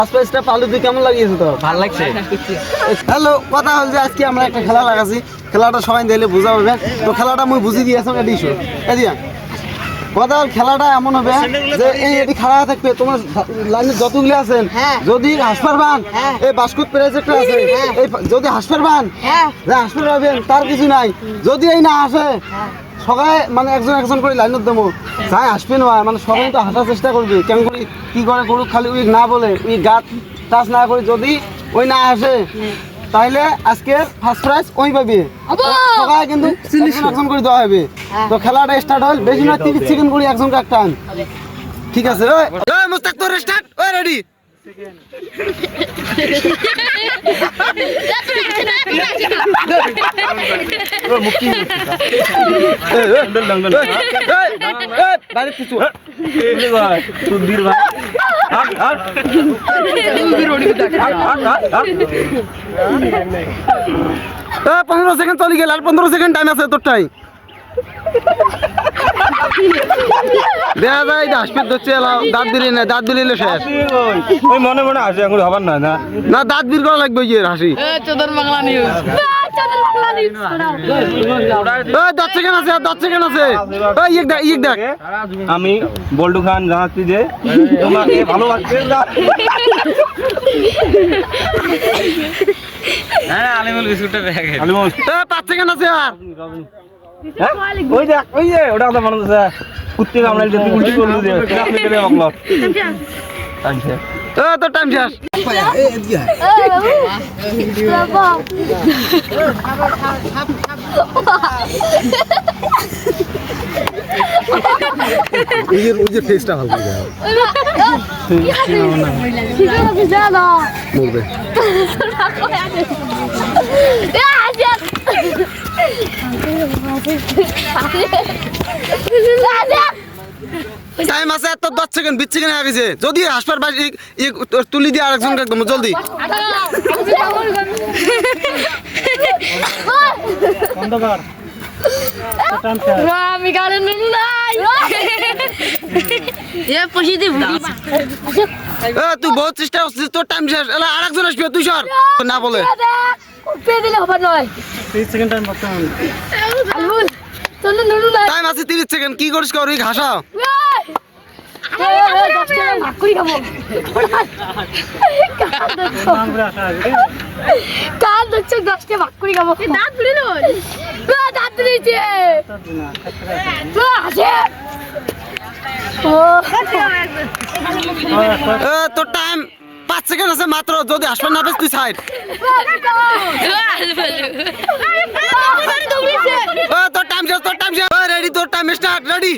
First প্রাইজটা পালু তুই কেমন লাগিয়েছে তো? ভালো লাগছে। হ্যালো, কথা হল যে আজকে আমরা একটা খেলা লাগাছি, খেলাটা সবাই দিলে বোঝা হবে। তো খেলাটা মুই বুঝি দিয়েছি এটি ইস্যু এদিয়া কথা হল খেলাটা এমন হবে যে এই এটি খেলা থাকবে তোমার লাইনে যতগুলি আছেন যদি হাসপার বান এই বাস্কুট প্রাইজ একটা আছে এই যদি হাসপার বান যে হাসপার পাবেন তার কিছু নাই। যদি এই না আসে সবাই মানে একজন একজন করে লাইনত দেবো যাই আসবে নয় মানে সবাই তো হাসার চেষ্টা করবি কেমন করে কি করে করুক খালি উইক না বলে উইক গাত টাচ না করে যদি ওই না আসে তাইলে আজকে ফার্স্ট প্রাইজ ওই পাবি সবাই কিন্তু একজন করে দেওয়া হবে। তো খেলাটা স্টার্ট হল বেশি না 30 সেকেন্ড করে একজনকে একটা আন ঠিক আছে। ওই মুস্তাক তোর স্টার্ট ওই রেডি পনেরো সেকেন্ড চলে গেল আর 15 সেকেন্ড টাইম আছে তোরটাই দেখা যায় হাসপাত ধরছে দাঁত দিলি না দাঁত দিলে শেষ ওই মনে মনে হাসি এখন হবার না না না দাঁত বের করা লাগবে ইয়ে হাসি 10 সেকেন্ড আছে 10 সেকেন্ড আছে ইক দেখ আমি বল্টু খান জানাচ্ছি যে তোমাকে ভালোবাসতে আলিমুল বিস্কুটটা দেখে আলিমুল 5 সেকেন্ড আছে আর ওই দেখ ওই যে ওটা কথা মনে হচ্ছে কুত্তে কামড়াল যে তুই উল্টি করলি যে আপনি গেলে বাংলা আচ্ছা তো টাইম শেষ ওই যে ফেসটা ভালো বলবে টাইম আছে তো 10 সেকেন্ড 20 সেকেন্ড হয়ে গেছে যদি হাসপার বাসি তুলি দিয়ে আরেকজনকে একদম জলদি তুই বহুত চেষ্টা করছিস তোর টাইম শেষ আরেকজন আসবে তুই সর না বলে টাইম আছে 30 সেকেন্ড কি করিস কর ঘাসা কাল দচ্ছে 10টা ভাগ করে খাবো দাঁত ধরে না দাঁত ধরেছে তোর টাইম 5 সেকেন্ড আছে মাত্র যদি আসবে না বেশ তুই সাইড তোর টাইম শেষ রেডি তোর টাইম স্টার্ট রেডি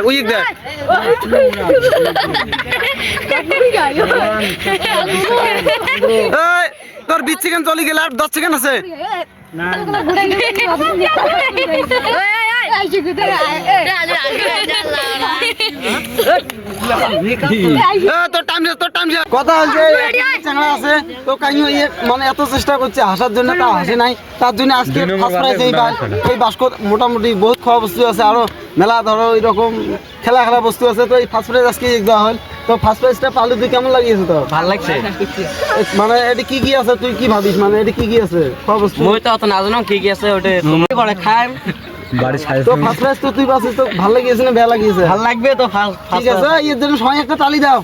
উইক দেখ তোর 20 সেকেন্ড চলে গেল আর 10 সেকেন্ড আছে কথা হচ্ছে চ্যাংড়া আছে তো কাহিনী মানে এত চেষ্টা করছে হাসার জন্য তা হাসে নাই তার জন্য আজকে ফার্স্ট প্রাইজ এই বাস্কট মোটামুটি বহুত খাওয়া বস্তু আছে আরো মেলা ধরো এরকম খেলা বস্তু আছে তো এই ফার্স্ট প্রাইজ আজকে দেওয়া হল। তো ফার্স্ট প্রাইজটা পালু তুই কেমন লাগিয়েছে তো? ভালো লাগছে। মানে এটি কি আছে তুই কি ভাবিস মানে এটি কি আছে খাওয়া বস্তু? মই তো অত না জানো কি আছে ওটা তুমি করে খাই বাড়ি ছাই তো ফার্স্ট প্রাইজ তো তুই পাচ্ছিস তো ভালো লাগিয়েছে না বেয়া লাগিয়েছে? ভালো লাগবে তো ঠিক আছে এর জন্য সবাই একটা তালি দাও।